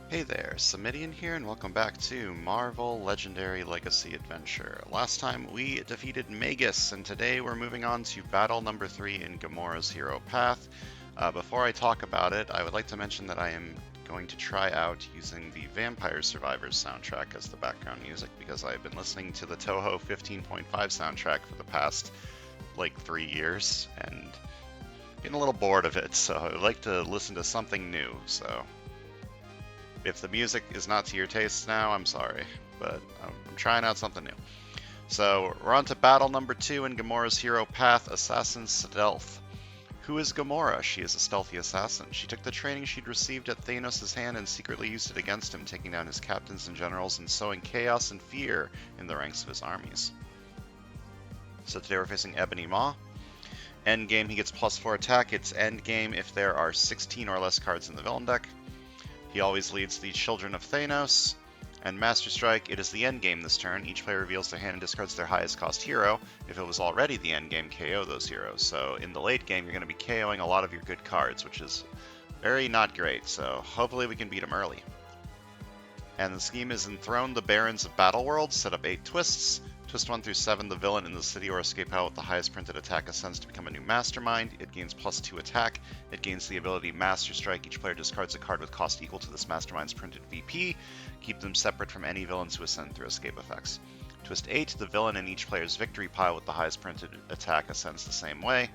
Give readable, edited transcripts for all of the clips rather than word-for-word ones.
Hey there, Samitian here, and welcome back to Marvel Legendary Legacy Adventure. Last time we defeated Magus, and today we're moving on to battle number 3 in Gamora's Hero Path. Before I talk about it, I would like to mention that I am going to try out using the Vampire Survivors soundtrack as the background music, because I've been listening to the Toho 15.5 soundtrack for the past, 3 years, and getting a little bored of it, so I would like to listen to something new, so... If the music is not to your taste now, I'm sorry, but I'm trying out something new. So we're on to battle number 2 in Gamora's Hero Path, Assassin Stealth. Who is Gamora? She is a stealthy assassin. She took the training she'd received at Thanos' hand and secretly used it against him, taking down his captains and generals and sowing chaos and fear in the ranks of his armies. So today we're facing Ebony Maw. Endgame, he gets +4 attack. It's endgame if there are 16 or less cards in the villain deck. He always leads the Children of Thanos, and Master Strike, it is the endgame this turn. Each player reveals their hand and discards their highest cost hero. If it was already the endgame, KO those heroes. So in the late game, you're going to be KOing a lot of your good cards, which is very not great, so hopefully we can beat him early. And the scheme is enthrone the Barons of Battleworld, set up 8 twists. Twist 1 through 7, the villain in the city or escape out with the highest printed attack ascends to become a new mastermind. It gains +2 attack. It gains the ability Master Strike. Each player discards a card with cost equal to this mastermind's printed VP. Keep them separate from any villains who ascend through escape effects. Twist 8, the villain in each player's victory pile with the highest printed attack ascends the same way.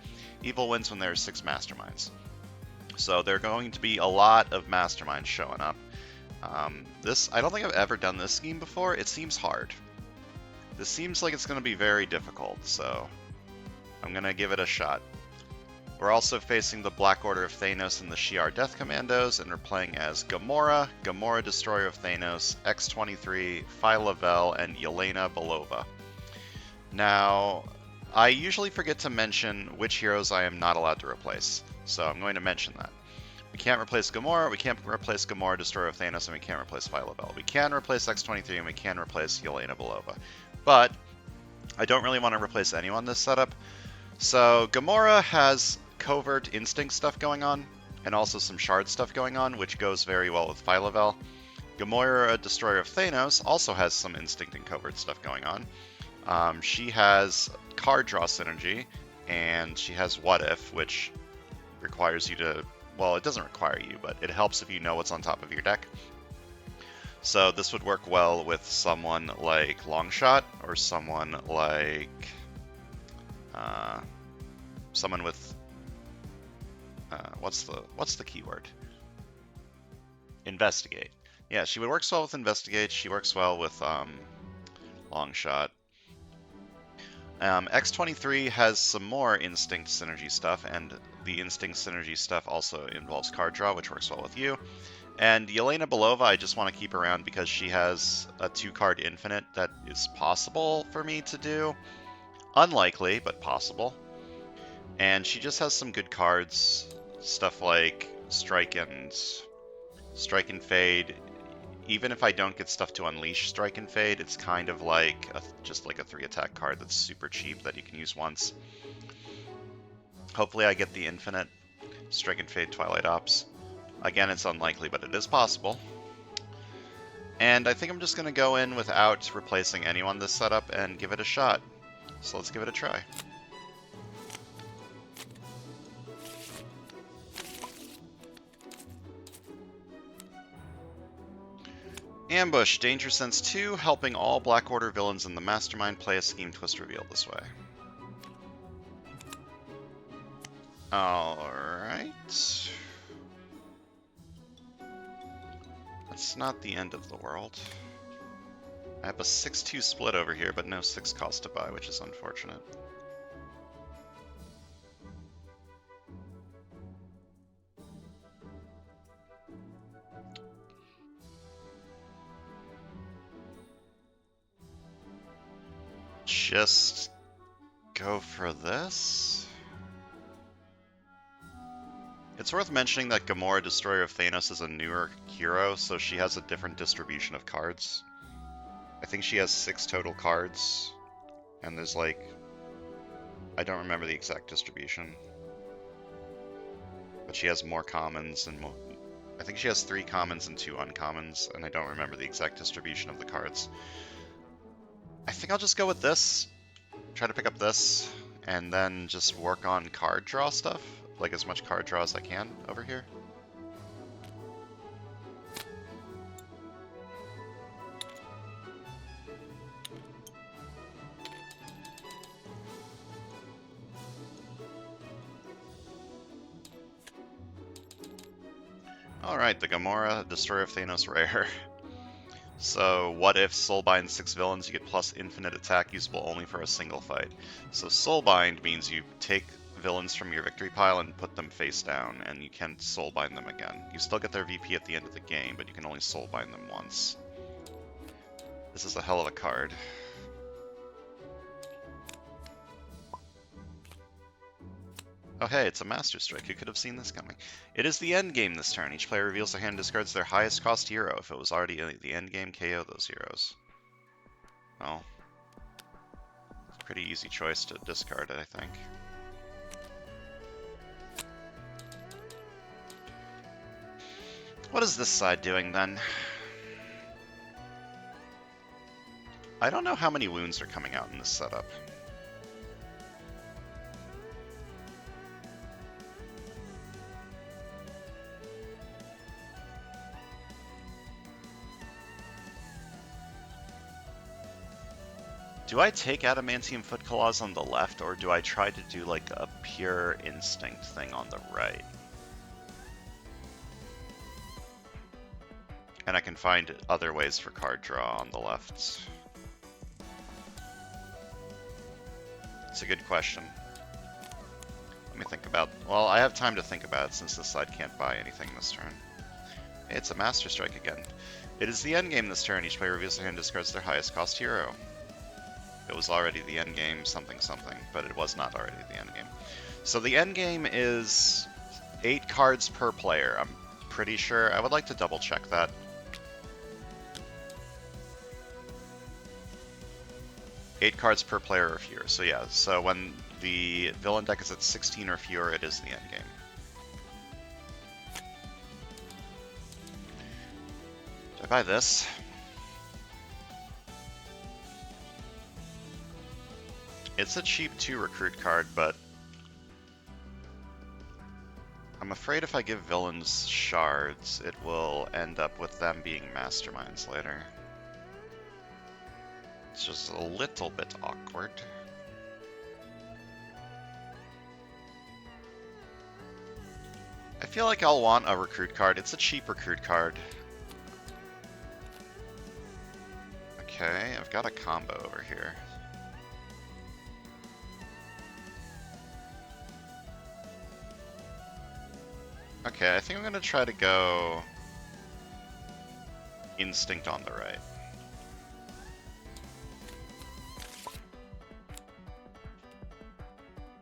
Evil wins when there are 6 masterminds. So there are going to be a lot of masterminds showing up. I don't think I've ever done this scheme before. It seems hard. This seems like it's going to be very difficult, so I'm going to give it a shot. We're also facing the Black Order of Thanos and the Shi'ar Death Commandos, and we're playing as Gamora, Gamora Destroyer of Thanos, X-23, Phyla-Vell, and Yelena Belova. Now, I usually forget to mention which heroes I am not allowed to replace, so I'm going to mention that. We can't replace Gamora, we can't replace Gamora Destroyer of Thanos, and we can't replace Phyla-Vell. We can replace X-23, and we can replace Yelena Belova. But I don't really want to replace anyone this setup. So Gamora has covert instinct stuff going on, and also some shard stuff going on, which goes very well with Phyla-Vell. Gamora, Destroyer of Thanos, also has some instinct and covert stuff going on. She has card draw synergy, and she has What If, which requires you to... Well, it doesn't require you, but it helps if you know what's on top of your deck. So this would work well with someone like Longshot, or someone like someone with what's the keyword? Investigate. Yeah, she would work well with Investigate. She works well with Longshot. X-23 has some more Instinct Synergy stuff, and the Instinct Synergy stuff also involves card draw, which works well with you. And Yelena Belova, I just want to keep around because she has a 2-card infinite that is possible for me to do. Unlikely, but possible. And she just has some good cards. Stuff like Strike and Fade. Even if I don't get stuff to unleash Strike and Fade, it's kind of like just like a 3-attack card that's super cheap that you can use once. Hopefully I get the infinite Strike and Fade Twilight Ops. Again, it's unlikely, but it is possible. And I think I'm just going to go in without replacing anyone this setup and give it a shot. So let's give it a try. Ambush, Danger Sense 2, helping all Black Order villains in the Mastermind play a scheme twist reveal this way. Alright. That's not the end of the world. I have a 6-2 split over here, but no 6 cost to buy, which is unfortunate. Just go for this. It's worth mentioning that Gamora, Destroyer of Thanos, is a newer hero, so she has a different distribution of cards. I think she has 6 total cards, and there's like... I don't remember the exact distribution. But she has more commons and more... I think she has 3 commons and 2 uncommons, and I don't remember the exact distribution of the cards. I think I'll just go with this. Try to pick up this, and then just work on card draw stuff. Like as much card draw as I can over here. Alright, the Gamora, Destroyer of Thanos rare. So, what if Soulbind 6 villains, you get plus infinite attack usable only for a single fight. So Soulbind means you take villains from your victory pile and put them face down, and you can't Soulbind them again. You still get their VP at the end of the game, but you can only Soulbind them once. This is a hell of a card. Oh hey, it's a Master Strike. Who could have seen this coming? It is the end game this turn. Each player reveals their hand and discards their highest cost hero. If it was already in the end game, KO those heroes. Well, it's a pretty easy choice to discard it, I think. What is this side doing then? I don't know how many wounds are coming out in this setup. Do I take Adamantium Foot Claws on the left, or do I try to do like a pure instinct thing on the right? And I can find other ways for card draw on the left. It's a good question. Let me think about... Well, I have time to think about it since this side can't buy anything this turn. It's a Master Strike again. It is the endgame this turn. Each player reveals their hand and discards their highest cost hero. It was already the endgame something something, but it was not already the endgame. So the endgame is 8 cards per player. I'm pretty sure. I would like to double check that. Eight cards per player or fewer. So yeah, so when the villain deck is at 16 or fewer, it is the endgame. Do I buy this? It's a cheap 2 recruit card, but I'm afraid if I give villains shards, it will end up with them being masterminds later. It's just a little bit awkward. I feel like I'll want a recruit card. It's a cheap recruit card. Okay, I've got a combo over here. Okay, I think I'm gonna try to go Instinct on the right.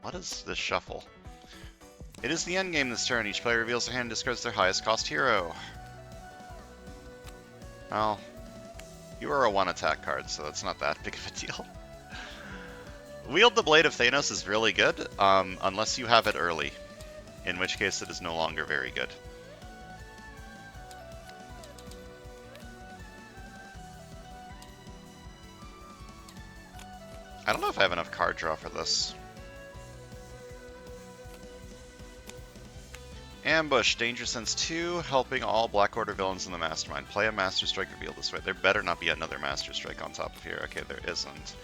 What is this shuffle? It is the endgame this turn. Each player reveals their hand and discards their highest cost hero. Well, you are a 1 attack card, so that's not that big of a deal. Wield the Blade of Thanos is really good, unless you have it early, in which case it is no longer very good. I don't know if I have enough card draw for this. Ambush, Danger Sense 2, helping all Black Order villains in the Mastermind. Play a Master Strike revealed this way. There better not be another Master Strike on top of here. Okay, there isn't.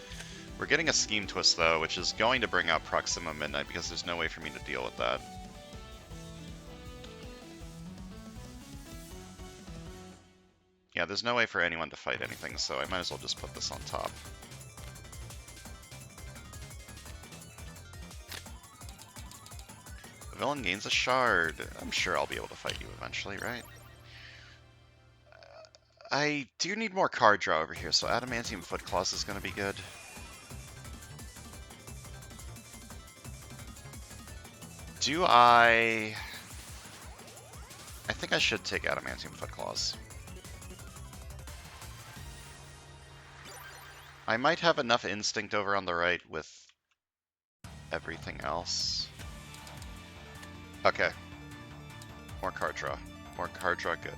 We're getting a Scheme Twist, though, which is going to bring out Proxima Midnight, because there's no way for me to deal with that. Yeah, there's no way for anyone to fight anything, so I might as well just put this on top. The villain gains a shard. I'm sure I'll be able to fight you eventually, right? I do need more card draw over here, so Adamantium Foot Claws is going to be good. Do I think I should take Adamantium Foot Claws. I might have enough Instinct over on the right with everything else. Okay. More card draw. More card draw, good.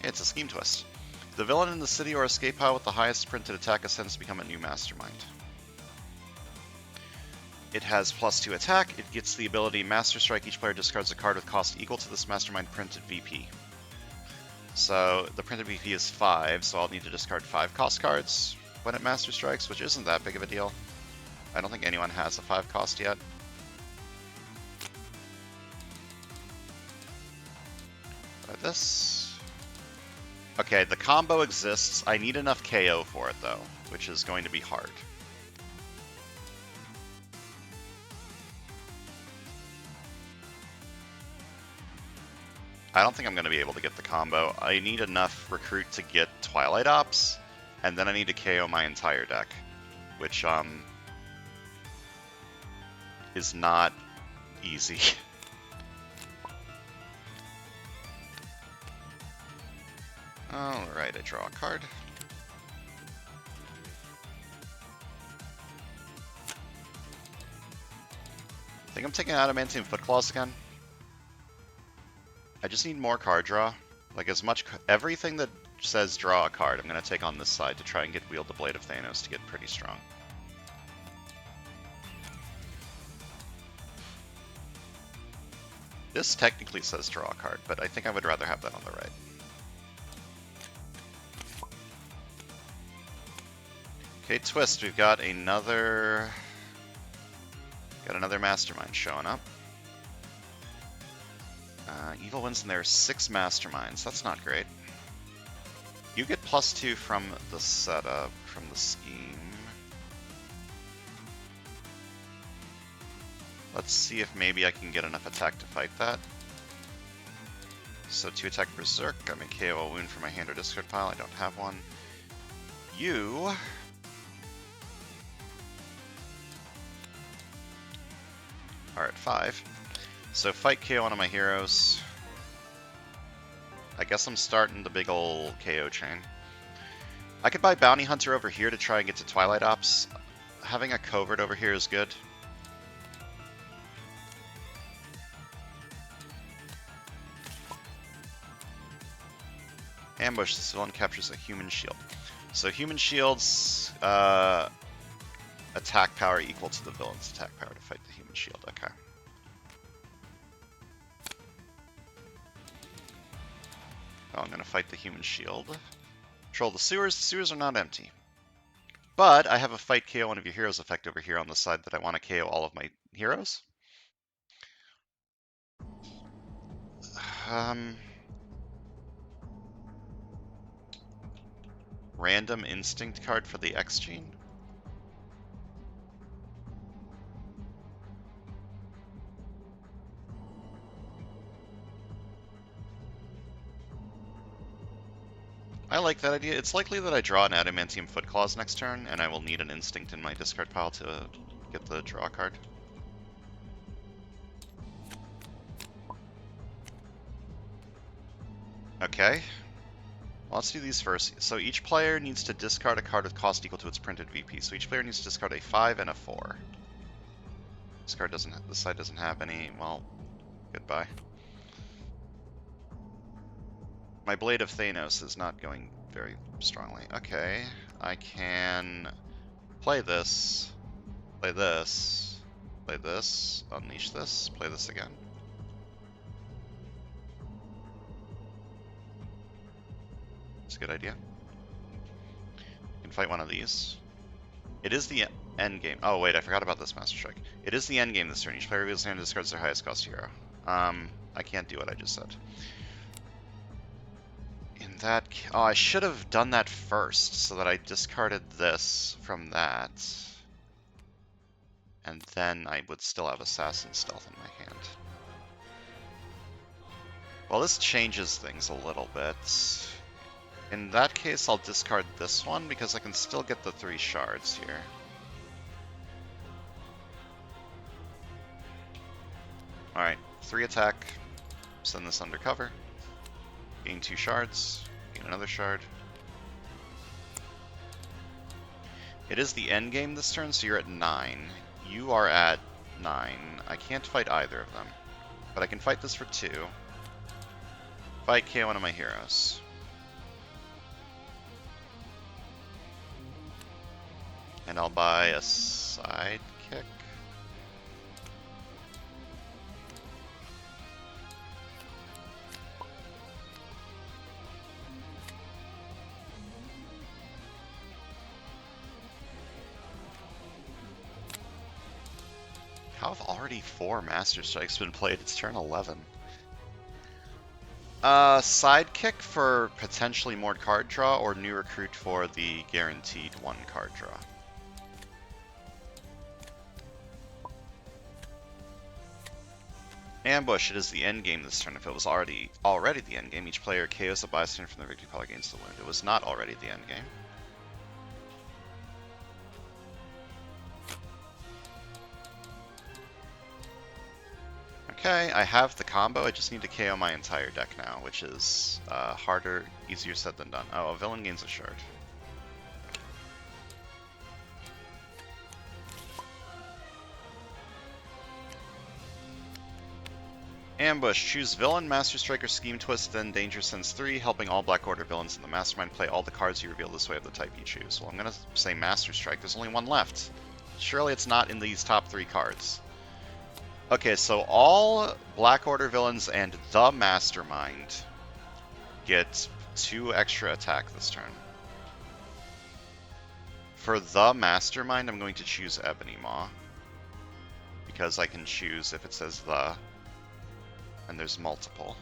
It's a scheme twist. The villain in the city or escape pile with the highest printed attack ascends to become a new mastermind. It has +2 attack. It gets the ability Master Strike. Each player discards a card with cost equal to this mastermind printed VP. So the printed VP is 5, so I'll need to discard 5 cost cards when it Master Strikes, which isn't that big of a deal. I don't think anyone has a 5 cost yet. This. Okay, the combo exists. I need enough KO for it, though, which is going to be hard. I don't think I'm going to be able to get the combo. I need enough Recruit to get Twilight Ops, and then I need to KO my entire deck, which is not easy. Alright, I draw a card. I think I'm taking Adamantium Footclaws again. I just need more card draw. Like, everything that says draw a card, I'm going to take on this side to try and get Wield the Blade of Thanos to get pretty strong. This technically says draw a card, but I think I would rather have that on the right. Okay, twist. We've got another mastermind showing up. Evil wins, and there are 6 masterminds. That's not great. You get +2 from the setup, from the scheme. Let's see if maybe I can get enough attack to fight that. So 2 attack Berserk. I may KO a wound from my hand or discard pile. I don't have one. You are at 5. So fight KO one of my heroes. I guess I'm starting the big ol' KO chain. I could buy Bounty Hunter over here to try and get to Twilight Ops. Having a Covert over here is good. Ambush. This villain captures a human shield. So human shields attack power equal to the villain's attack power to fight the human shield. Okay. Oh, I'm going to fight the human shield. Control the sewers. The sewers are not empty. But I have a fight KO one of your heroes effect over here on the side that I want to KO all of my heroes. Random instinct card for the X gene. I like that idea. It's likely that I draw an Adamantium Footclaws next turn, and I will need an instinct in my discard pile to get the draw card. Okay. Well, let's do these first. So each player needs to discard a card with cost equal to its printed VP. So each player needs to discard a 5 and a 4. This card doesn't. This side doesn't have any. Well, goodbye. My Blade of Thanos is not going very strongly. Okay, I can play this, play this, play this, unleash this, play this again. It's a good idea. You can fight one of these. It is the end game. Oh wait, I forgot about this Master Strike. It is the end game this turn. Each player reveals hand and discards their highest cost hero. I can't do what I just said. Oh, I should have done that first, so that I discarded this from that. And then I would still have Assassin Stealth in my hand. Well, this changes things a little bit. In that case, I'll discard this one, because I can still get the 3 shards here. Alright, 3 attack, send this undercover. Gain 2 shards, gain another shard. It is the end game this turn, so you're at 9. You are at 9. I can't fight either of them. But I can fight this for 2. Fight KO one of my heroes. And I'll buy a sidekick. How have already 4 Master Strikes been played? It's turn 11. Sidekick for potentially more card draw, or new recruit for the guaranteed 1 card draw. Ambush, it is the end game this turn. If it was already the end game, each player KOs a bystander from the victory pile against the wound. It was not already the end game. Okay, I have the combo. I just need to KO my entire deck now, which is harder, easier said than done. Oh, a villain gains a shard. Ambush. Choose Villain, Master Striker, Scheme Twist, then Danger Sense 3, helping all Black Order villains in the Mastermind play all the cards you reveal this way of the type you choose. Well, I'm going to say Master Strike. There's only one left. Surely it's not in these top 3 cards. Okay, so all Black Order villains and the Mastermind get 2 extra attack this turn. For the Mastermind, I'm going to choose Ebony Maw, because I can choose if it says the, and there's multiple.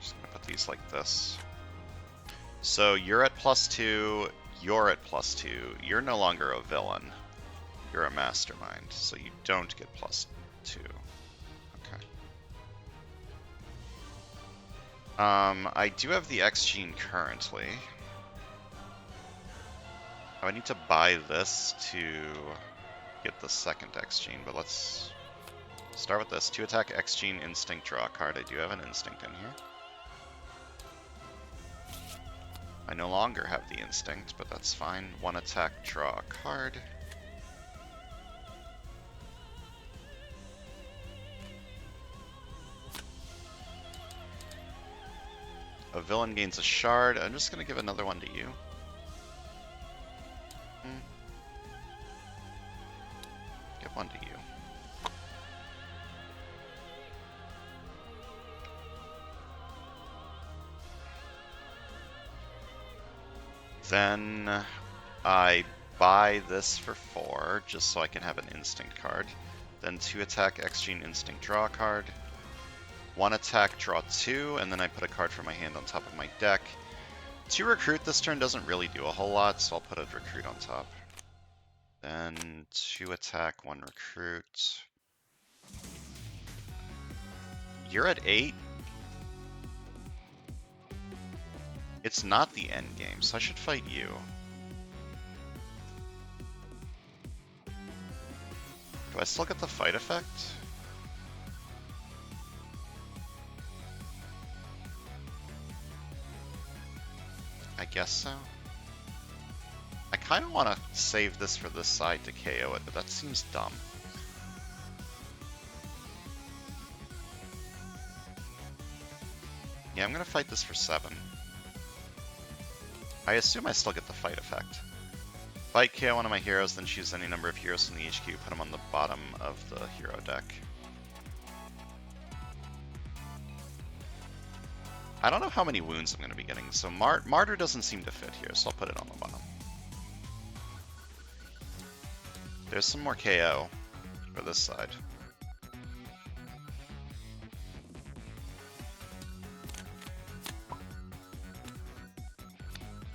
Just gonna put these like this. So you're at +2, you're at +2. You're no longer a villain. You're a mastermind, so you don't get +2. Okay. I do have the X gene currently. I need to buy this to get the second X gene, but let's start with this. 2 attack X gene instinct, draw a card. I do have an instinct in here. I no longer have the instinct, but that's fine. 1 attack, draw a card. A villain gains a shard. I'm just going to give another one to you. Give one to you. Then I buy this for 4, just so I can have an instinct card. Then 2 attack, X gene instinct, draw a card. 1 attack, draw 2, and then I put a card from my hand on top of my deck. 2 recruit this turn doesn't really do a whole lot, so I'll put a recruit on top. Then 2 attack, 1 recruit. You're at 8. It's not the end game, so I should fight you. Do I still get the fight effect? I guess so. I kind of want to save this for this side to KO it, but that seems dumb. Yeah, I'm going to fight this for 7. I assume I still get the fight effect. Fight KO one of my heroes, then choose any number of heroes from the HQ, put them on the bottom of the hero deck. I don't know how many wounds I'm going to be getting, so Martyr doesn't seem to fit here, so I'll put it on the bottom. There's some more KO for this side.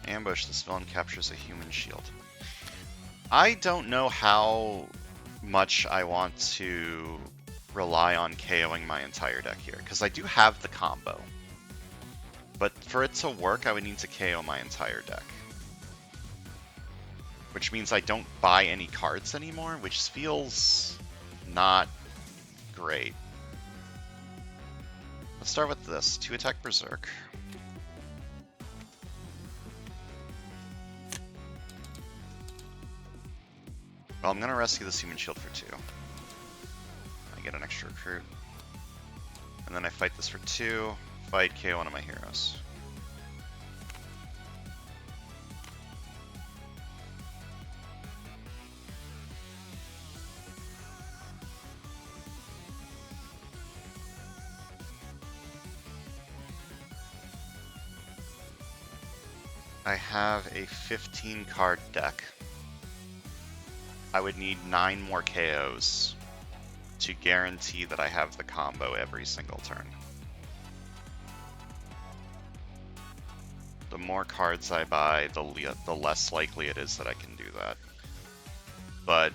Ambush, this villain captures a human shield. I don't know how much I want to rely on KOing my entire deck here, because I do have the combo. But for it to work, I would need to KO my entire deck. Which means I don't buy any cards anymore, which feels not great. Let's start with this. 2 attack Berserk. Well, I'm gonna rescue this human shield for 2. I get an extra recruit. And then I fight this for 2, fight, KO one of my heroes. I have a 15 card deck. I would need 9 more KOs to guarantee that I have the combo every single turn. The more cards I buy, the less likely it is that I can do that. But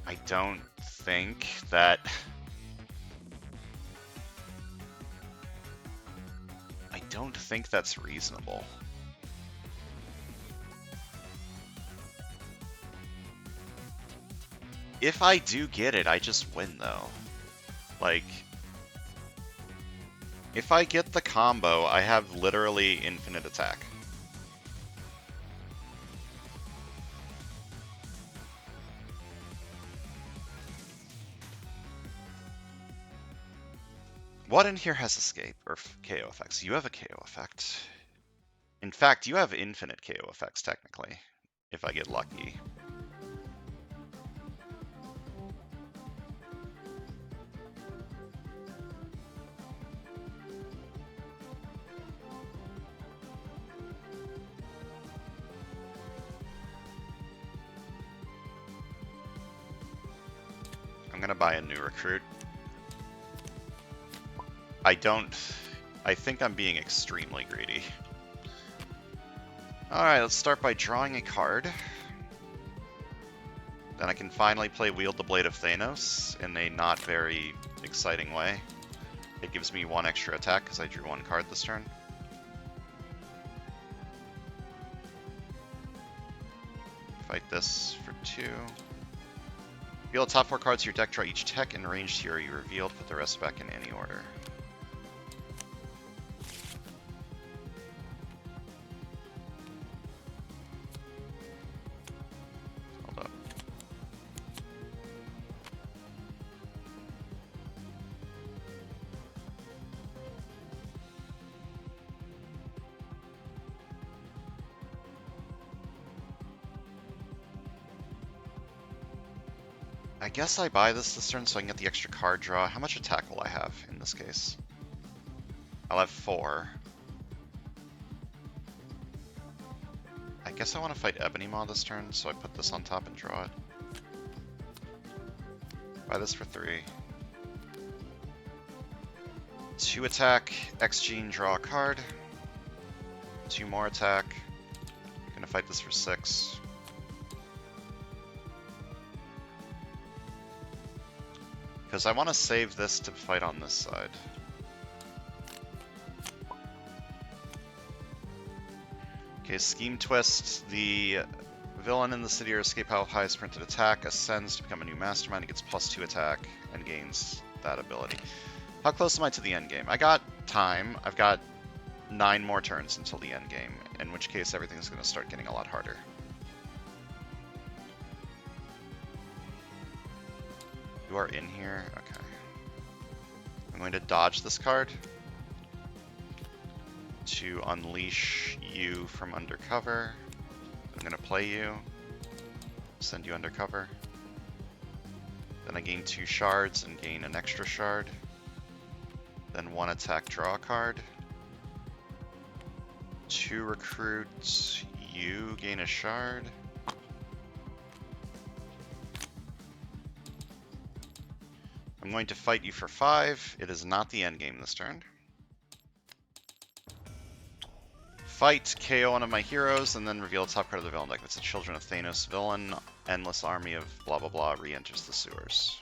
I don't think that... I don't think that's reasonable. If I do get it, I just win, though. Like, if I get the combo, I have literally infinite attack. What in here has escape or KO effects? You have a KO effect. In fact, you have infinite KO effects, technically, if I get lucky. I'm gonna buy a new recruit. I think I'm being extremely greedy. Alright, let's start by drawing a card. Then I can finally play Wield the Blade of Thanos in a not very exciting way. It gives me 1 extra attack because I drew 1 card this turn. Fight this for 2. Reveal the top 4 cards of your deck, draw each tech and ranged hero you revealed, put the rest back in any order. Hold up. I guess I buy this turn so I can get the extra card draw. How much attack will I have in this case? I'll have 4. I guess I want to fight Ebony Maw this turn, so I put this on top and draw it. Buy this for 3. 2 attack, X Gene, draw a card. 2 more attack. Gonna fight this for 6. Because I want to save this to fight on this side. Okay, Scheme Twist. The villain in the city or escape how highest printed attack ascends to become a new mastermind. It gets +2 attack and gains that ability. How close am I to the end game? I got time. I've got 9 more turns until the end game, in which case everything's going to start getting a lot harder. You are in here? Okay. I'm going to dodge this card to unleash you from undercover. I'm going to play you, send you undercover. Then I gain 2 shards and gain an extra shard. Then 1 attack, draw a card. 2 recruits, you gain a shard. I'm going to fight you for 5. It is not the end game this turn. Fight, KO one of my heroes, and then reveal the top card of the villain deck. If it's a Children of Thanos villain, endless army of blah blah blah re-enters the sewers.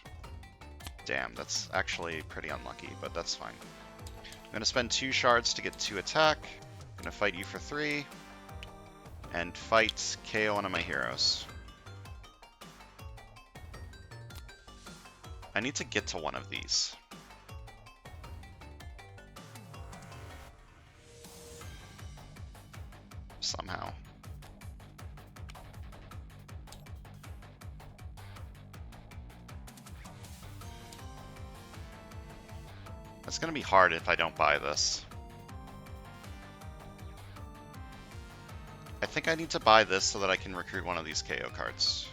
Damn, that's actually pretty unlucky, but that's fine. I'm going to spend 2 shards to get 2 attack. I'm going to fight you for 3. And fight, KO one of my heroes. I need to get to one of these. Somehow. It's going to be hard if I don't buy this. I think I need to buy this so that I can recruit one of these KO cards.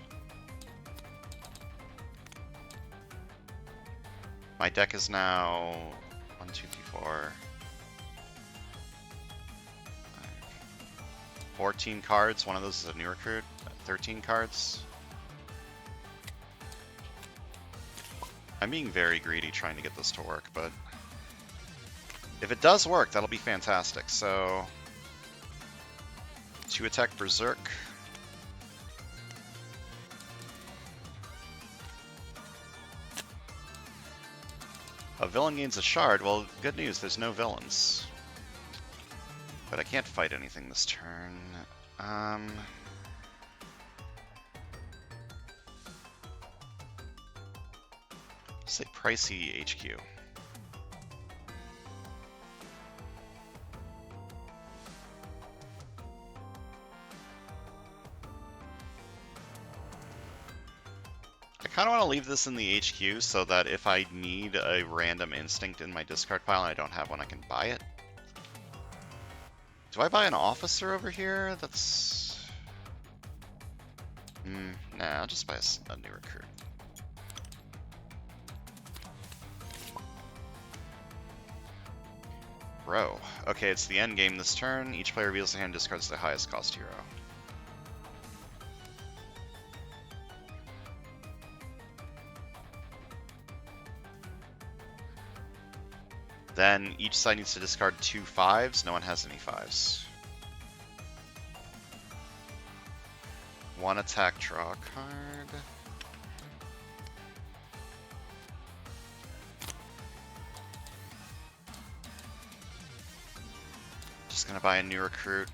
My deck is now 1, 2, 3, 4, 14 cards. One of those is a new recruit. 13 cards. I'm being very greedy trying to get this to work, but if it does work, that'll be fantastic. So, 2 attack Berserk. A villain gains a shard. Well, good news, there's no villains. But I can't fight anything this turn. Say pricey HQ. I kind of want to leave this in the HQ so that if I need a random instinct in my discard pile and I don't have one, I can buy it. Do I buy an officer over here? That's... nah, I'll just buy a new recruit. Bro. Okay, it's the end game this turn. Each player reveals their hand and discards the highest cost hero. Then each side needs to discard 2 5s. No one has any 5s. 1 attack, draw a card. Just gonna buy a new recruit.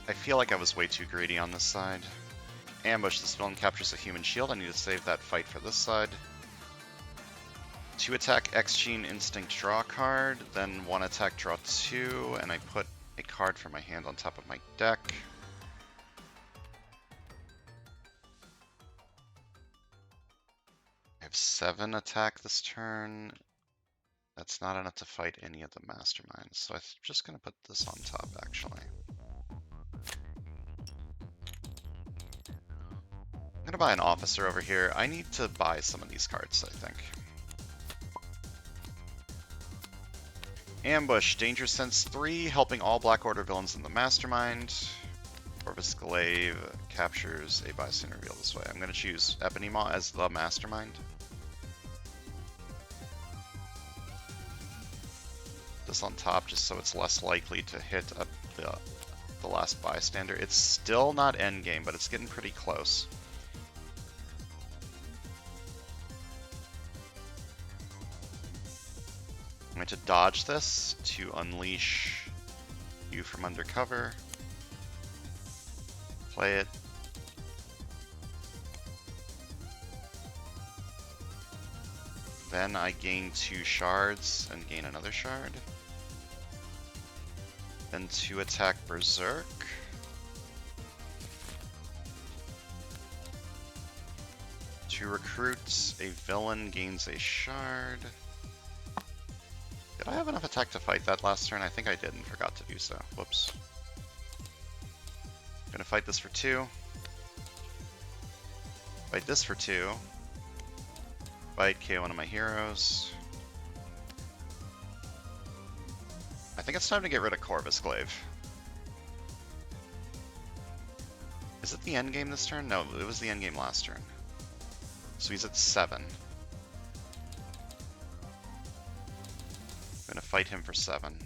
I feel like I was way too greedy on this side. Ambush. This villain captures a human shield. I need to save that fight for this side. 2 attack, X-Gene, Instinct, draw a card. Then 1 attack, draw 2, and I put a card from my hand on top of my deck. I have 7 attack this turn. That's not enough to fight any of the masterminds, so I'm just going to put this on top, actually. I'm going to buy an officer over here. I need to buy some of these cards, I think. Ambush, Danger Sense 3, helping all Black Order villains in the mastermind. Corvus Glaive captures a bystander revealed this way. I'm going to choose Ebony Maw as the mastermind. This on top just so it's less likely to hit up the last bystander. It's still not endgame, but it's getting pretty close. I'm going to dodge this to unleash you from undercover. Play it. Then I gain 2 shards and gain another shard. Then 2 attack Berserk. To recruit a villain gains a shard. Did I have enough attack to fight that last turn? I think I did and forgot to do so. Whoops. Gonna fight this for 2. Fight this for 2. Fight, KO one of my heroes. I think it's time to get rid of Corvus Glaive. Is it the end game this turn? No, it was the end game last turn. So he's at 7. I'm gonna fight him for 7.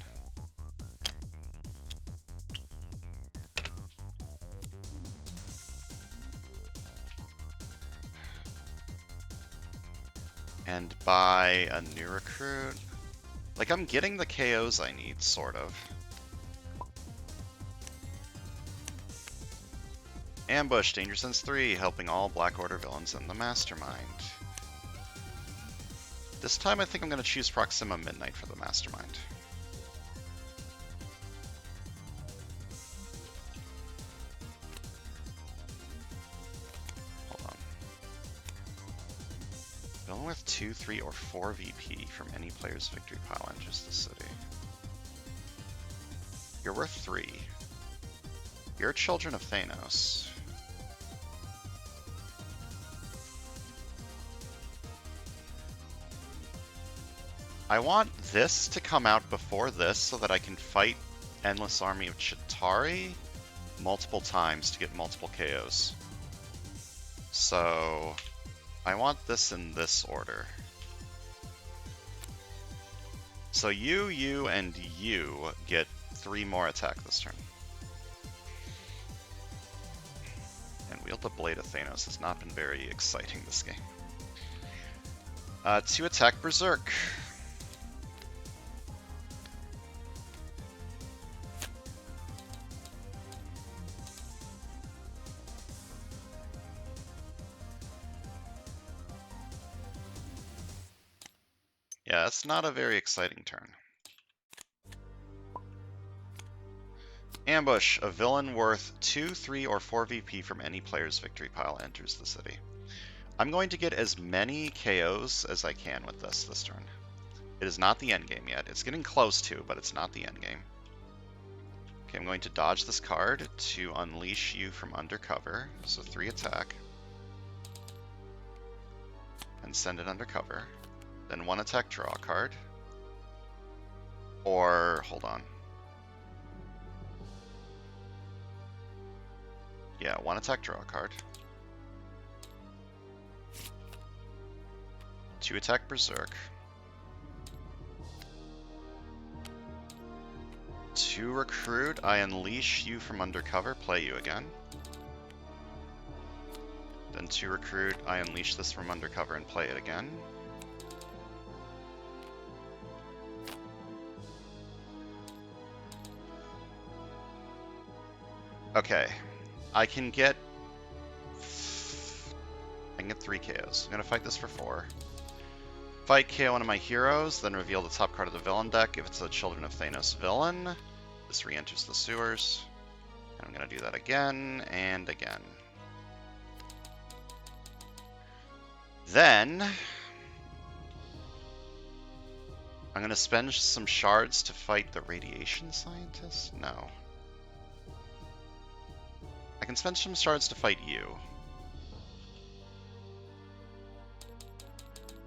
And buy a new recruit. Like, I'm getting the KOs I need, sort of. Ambush, Danger Sense 3, helping all Black Order villains in the Mastermind. This time I think I'm going to choose Proxima Midnight for the Mastermind. Hold on. worth 2, 3, or 4 VP from any player's victory pile enters the city. You're worth 3. You're Children of Thanos. I want this to come out before this so that I can fight Endless Army of Chitauri multiple times to get multiple KOs. So I want this in this order. So you, and you get 3 more attack this turn. And Wield the Blade of Thanos has not been very exciting this game. 2 attack Berserk. Yeah, it's not a very exciting turn. Ambush. A villain worth 2, 3, or 4 VP from any player's victory pile enters the city. I'm going to get as many KOs as I can with this turn. It is not the endgame yet. It's getting close to, but it's not the endgame. Okay, I'm going to dodge this card to unleash you from undercover. So 3 attack. And send it undercover. Then 1 attack, draw a card. Or, hold on. Yeah, 1 attack, draw a card. 2 attack, Berserk. 2 recruit, I unleash you from undercover, play you again. Then 2 recruit, I unleash this from undercover and play it again. Okay, I can get 3 KOs. I'm gonna fight this for 4. Fight KO one of my heroes, then reveal the top card of the villain deck. If it's a Children of Thanos villain, this re-enters the sewers. And I'm gonna do that again and again. Then I'm gonna spend some shards to fight the Radiation Scientist? No. I can spend some shards to fight you.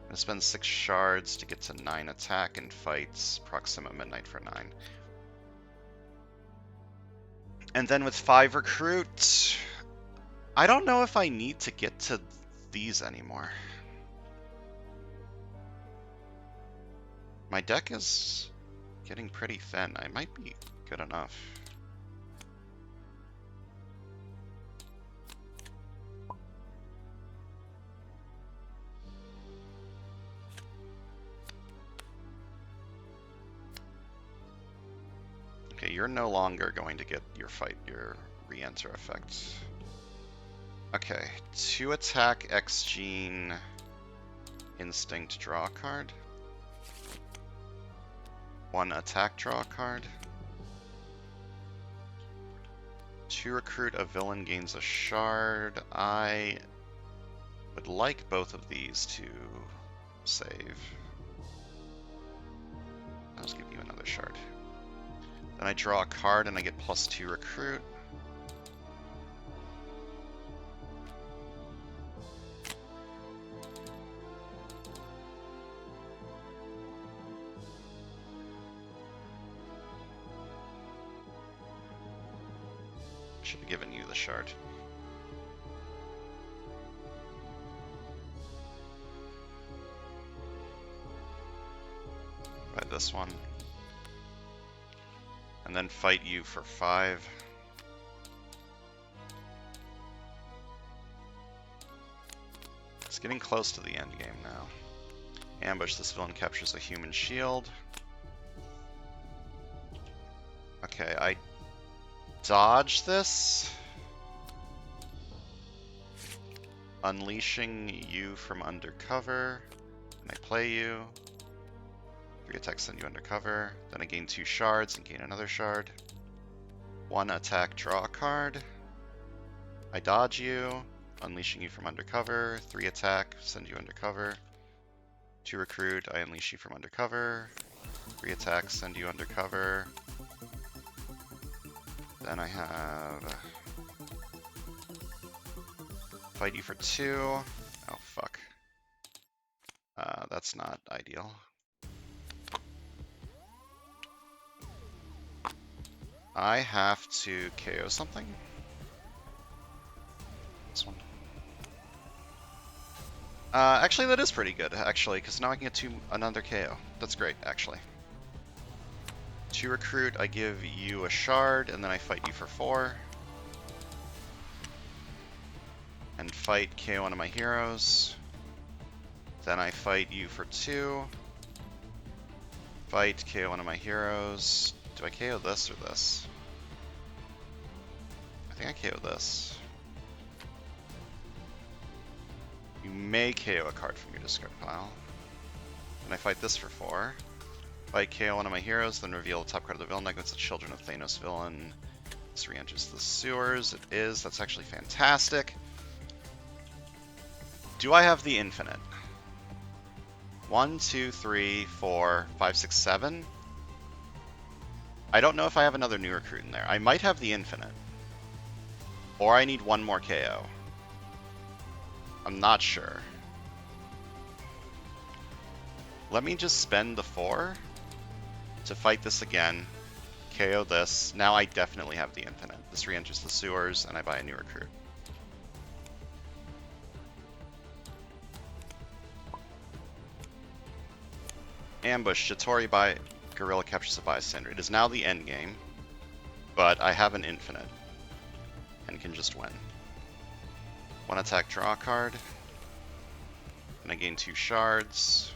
I'm gonna spend 6 shards to get to 9 attack and fight Proxima Midnight for 9. And then with 5 recruit, I don't know if I need to get to these anymore. My deck is getting pretty thin. I might be good enough. Okay, you're no longer going to get your re-enter effect. Okay, 2 attack, X-Gene, Instinct, draw a card. 1 attack, draw a card. 2 recruit, a villain gains a shard. I would like both of these to save. I'll just give you another shard. Then I draw a card and I get +2 recruit. Should have given you the shard. Buy this one. And then fight you for 5. It's getting close to the end game now. Ambush, this villain captures a human shield. Okay, I dodge this. Unleashing you from undercover. And I play you. 3 attacks send you undercover. Then I gain 2 shards and gain another shard. 1 attack, draw a card. I dodge you, unleashing you from undercover. 3 attack, send you undercover. To recruit, I unleash you from undercover. Re-attack, send you undercover. Then I have... Fight you for 2. Oh, fuck. That's not ideal. I have to KO something. This one. Actually, that is pretty good, actually, because now I can get another KO. That's great, actually. To recruit, I give you a shard, and then I fight you for 4. And fight KO one of my heroes. Then I fight you for 2. Fight KO one of my heroes. Do I KO this or this? I think I KO this. You may KO a card from your discard pile. And I fight this for 4. Fight KO one of my heroes, then reveal the top card of the villain deck. It's the Children of Thanos villain. This re-enters the sewers. It is. That's actually fantastic. Do I have the infinite? 1, 2, 3, 4, 5, 6, 7. I don't know if I have another new recruit in there. I might have the infinite. Or I need one more KO. I'm not sure. Let me just spend the 4 to fight this again. KO this. Now I definitely have the infinite. This re-enters the sewers, and I buy a new recruit. Ambush. Jatori by Gorilla captures a bystander. It is now the end game, but I have an infinite and can just win. 1 attack, draw a card, and I gain 2 shards.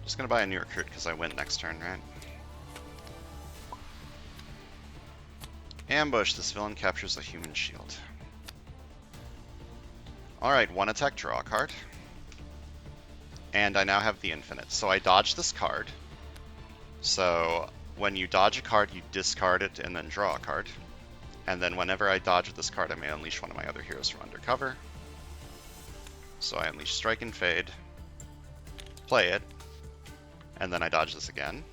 Just gonna buy a new recruit because I win next turn, right? Ambush. This villain captures a human shield. Alright, 1 attack, draw a card. And I now have the infinite. So I dodge this card. So when you dodge a card, you discard it and then draw a card. And then whenever I dodge with this card, I may unleash one of my other heroes from undercover. So I unleash Strike and Fade, play it, and then I dodge this again,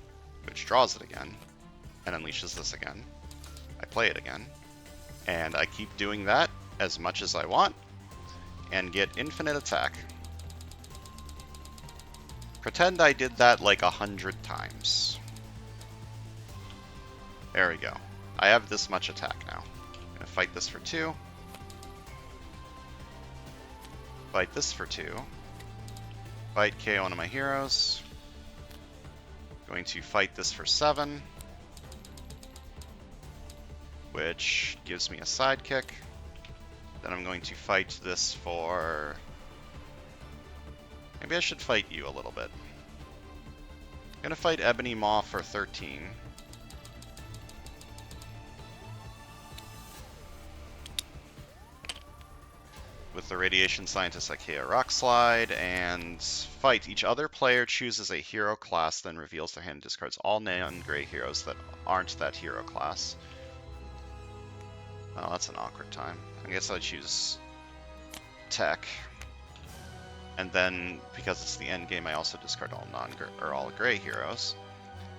which draws it again, and unleashes this again. I play it again, and I keep doing that as much as I want, and get infinite attack. Pretend I did that like 100 times. There we go. I have this much attack now. I'm gonna fight this for 2. Fight this for 2. Fight KO one of my heroes. Going to fight this for 7. Which gives me a sidekick. Then I'm going to fight this for... Maybe I should fight you a little bit. I'm gonna fight Ebony Maw for 13. With the Radiation Scientist, I KO Rock Slide, and fight. Each other player chooses a hero class, then reveals their hand and discards all non-gray heroes that aren't that hero class. Oh, that's an awkward time. I guess I choose Tech. And then, because it's the end game, I also discard all gray heroes.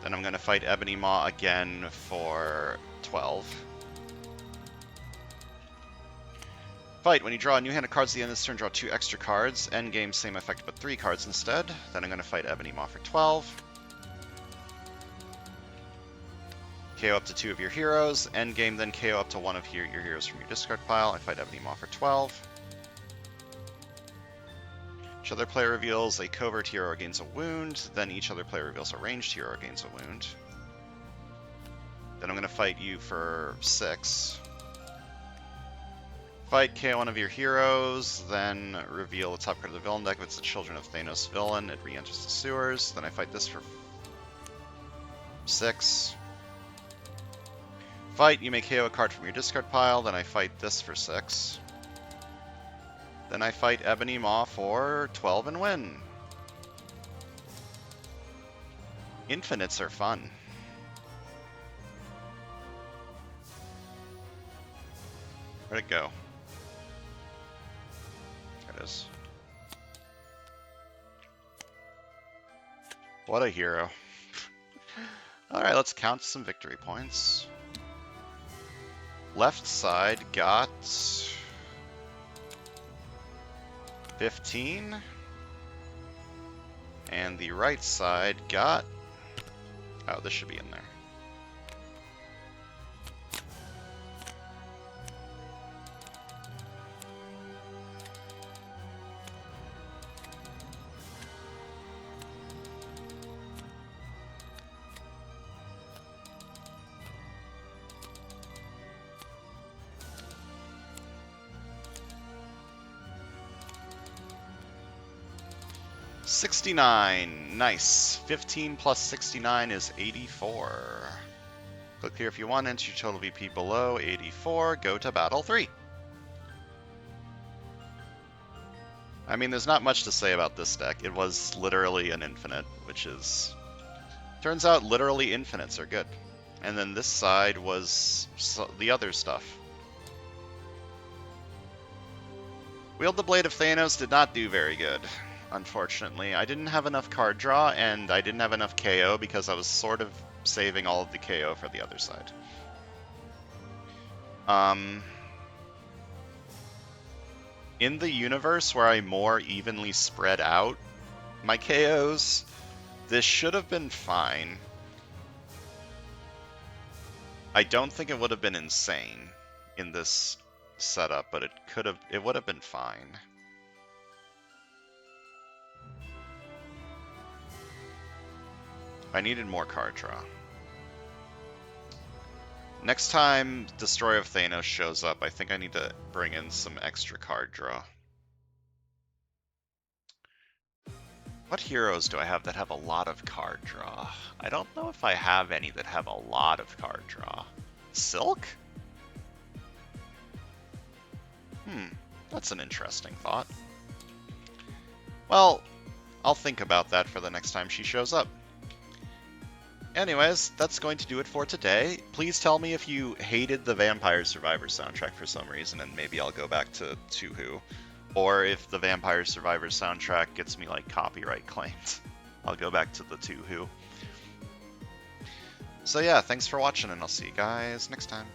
Then I'm going to fight Ebony Maw again for 12. Fight. When you draw a new hand of cards at the end of this turn, draw 2 extra cards. End game, same effect, but 3 cards instead. Then I'm going to fight Ebony Maw for 12. KO up to 2 of your heroes. End game, then KO up to 1 of your heroes from your discard pile. I fight Ebony Maw for 12. Each other player reveals a covert hero or gains a wound. Then each other player reveals a ranged hero or gains a wound. Then I'm going to fight you for 6. Fight KO one of your heroes, then reveal the top card of the villain deck. If it's the Children of Thanos villain, it re-enters the sewers. Then I fight this for 6. Fight, you may KO a card from your discard pile, then I fight this for 6. Then I fight Ebony Maw for 12 and win. Infinites are fun. Where'd it go? There it is. What a hero. Alright, let's count some victory points. Left side got 15. And the right side got... Oh, this should be in there. $69. Nice. 15 plus 69 is 84. Click here if you want. Enter your total VP below 84. Go to Battle 3. I mean, there's not much to say about this deck. It was literally an infinite, which is... Turns out literally infinites are good. And then this side was the other stuff. Wield the Blade of Thanos did not do very good. Unfortunately, I didn't have enough card draw, and I didn't have enough KO because I was sort of saving all of the KO for the other side. In the universe where I more evenly spread out my KOs, this should have been fine. I don't think it would have been insane in this setup, but it would have been fine. I needed more card draw. Next time Destroyer of Thanos shows up, I think I need to bring in some extra card draw. What heroes do I have that have a lot of card draw? I don't know if I have any that have a lot of card draw. Silk? That's an interesting thought. Well, I'll think about that for the next time she shows up. Anyways, that's going to do it for today. Please tell me if you hated the Vampire Survivor soundtrack for some reason, and maybe I'll go back to Who. Or if the Vampire Survivor soundtrack gets me, like, copyright claimed, I'll go back to the Who. So yeah, thanks for watching, and I'll see you guys next time.